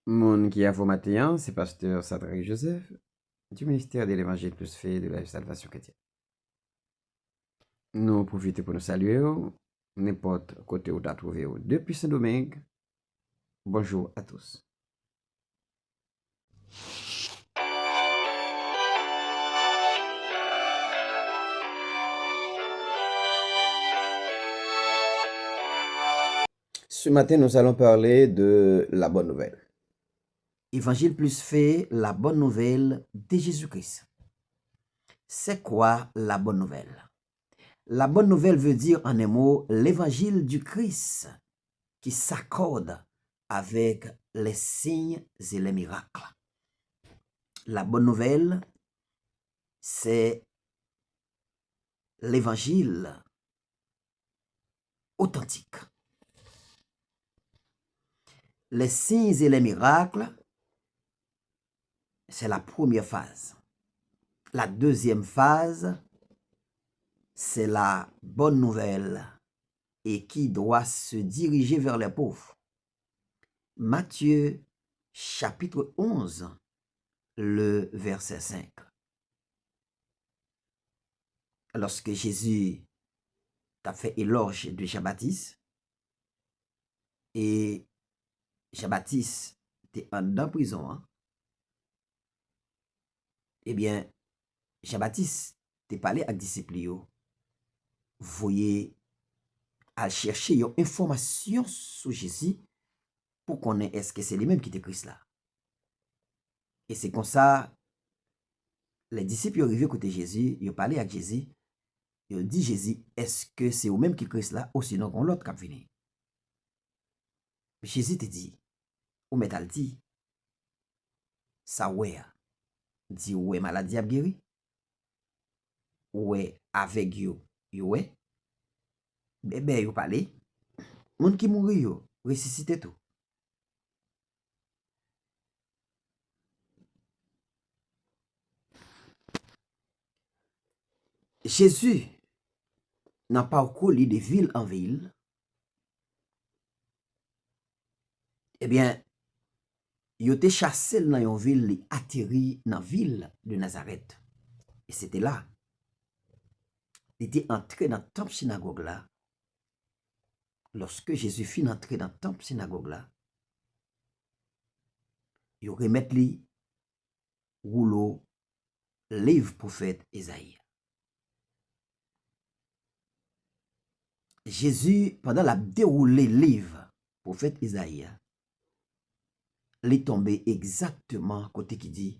Mon qui a formaté, c'est pasteur Sadraque Joseph, du ministère de l'Évangile plus fait de la salvation chrétienne. Nous profitons pour nous saluer, n'importe côté où tu as trouvé depuis Saint-Domingue. Bonjour à tous. Ce matin, nous allons parler de la bonne nouvelle. Évangile plus fait, la bonne nouvelle de Jésus-Christ. C'est quoi la bonne nouvelle? La bonne nouvelle veut dire en un mot l'évangile du Christ qui s'accorde avec les signes et les miracles. La bonne nouvelle, c'est l'évangile authentique. Les signes et les miracles, c'est la première phase. La deuxième phase, c'est la bonne nouvelle et qui doit se diriger vers les pauvres. Matthieu chapitre 11, le verset 5. Lorsque Jésus a fait éloge de Jean-Baptiste, et Jean-Baptiste était en prison, eh bien, Jean-Baptiste te parlé avec disciples, voyez à chercher une information sur Jésus pour connaître est-ce que c'est lui-même qui était Christ là. Et c'est comme ça, les disciples sont arrivés côté Jésus, ils ont parlé avec Jésus, ils ont dit Jésus, est-ce que c'est vous-même qui est Christ là ou sinon qu'on l'autre qui va venir? Jésus te dit, ou metal dit, ça ouais, dit ouais maladie a guéri, ouais avec you, ouais, bébé yo parlé, monde qui mourit yo, ressuscité tout. Jésus n'a pas parcouru de ville en ville. Eh bien, il était chassé dans une ville, il atterri dans la ville de Nazareth. Et c'était là. Il était entré dans le temple synagogue là. Lorsque Jésus fit entrer dans le temple synagogue là, il remet lui rouleau livre prophète Isaïe. Jésus, pendant la déroulé livre prophète Isaïe, il est tombé exactement côté qui dit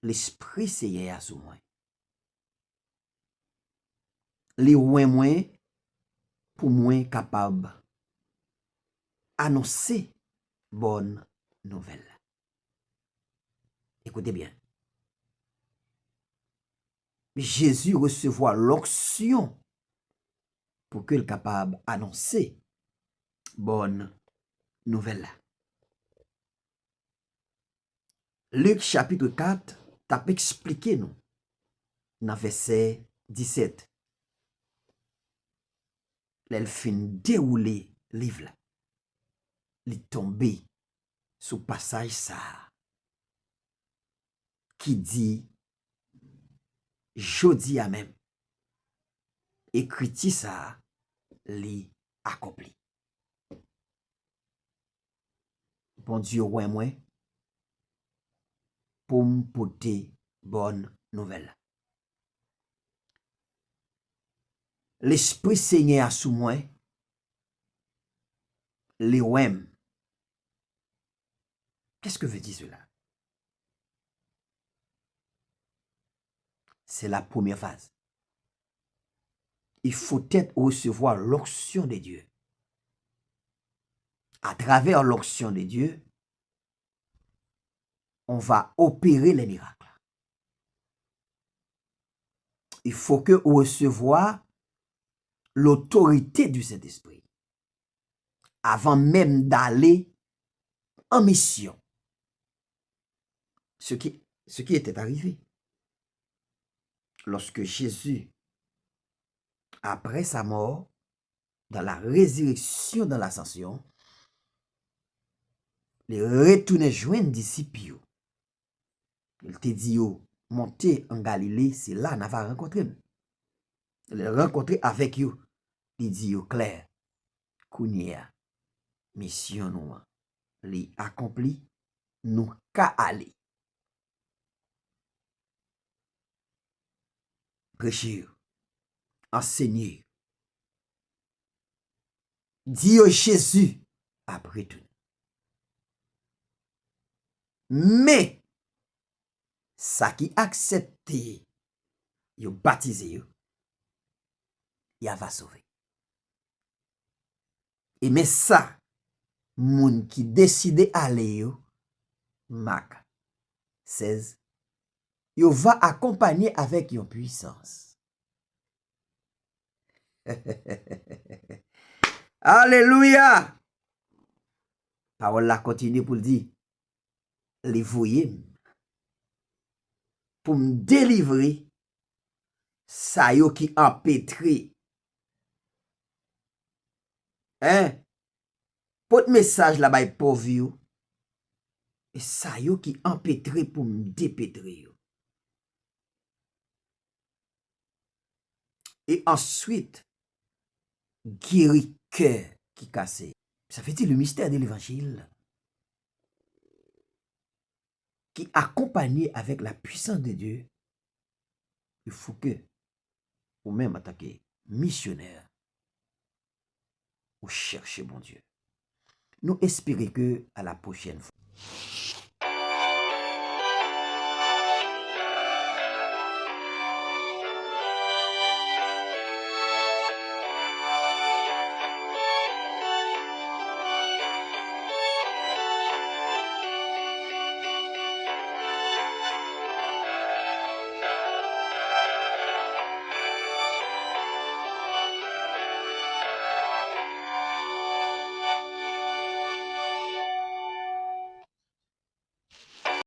l'esprit Seigneur sur moi. Les ouin moins pour moi capable annoncer bonne nouvelle. Écoutez bien. Jésus recevoir l'onction pour qu'il soit capable d'annoncer bonne nouvelle. Luc chapitre 4 t'a expliqué nous dans verset 17. L'elfin déroulé livre là. Il est tombé sous passage ça qui dit jodi à même écrit ça li accompli. Bon Dieu ouais moi pour me porter bonne nouvelle. L'Esprit Seigneur sous moi, les ouem. Qu'est-ce que veut dire cela? C'est la première phase. Il faut être recevoir l'onction de Dieu. À travers l'onction de Dieu, on va opérer les miracles. Il faut que recevoir l'autorité du Saint-Esprit avant même d'aller en mission. Ce qui était arrivé. Lorsque Jésus, après sa mort, dans la résurrection, dans l'ascension, il retourne joindre disciples. Il te dit, montez en Galilée, c'est là qu'on va rencontrer. Il rencontré avec eux. Il dit, clair, Kounia, mission nous, li accompli, nous qu'à aller. Prêcher, enseigner. Dire Jésus après tout. Mais, ça qui accepté, yo baptisé, il va sauver. Et mais ça, moun qui décide aller yo, Marc 16, yo va accompagner avec une puissance. Alléluia! Parole la continue pour dire, les voyez pour me délivrer, ça yo qui empêtré. Hein? Pour message là-bas pauvre yo, et ça yo qui empêtré pour me dépêtrer yo. Et ensuite, guéri cœur qui cassé. Ça fait le mystère de l'évangile qui accompagné avec la puissance de Dieu. Il faut que ou même attaquer missionnaire ou chercher mon Dieu. Nous espérons que à la prochaine fois.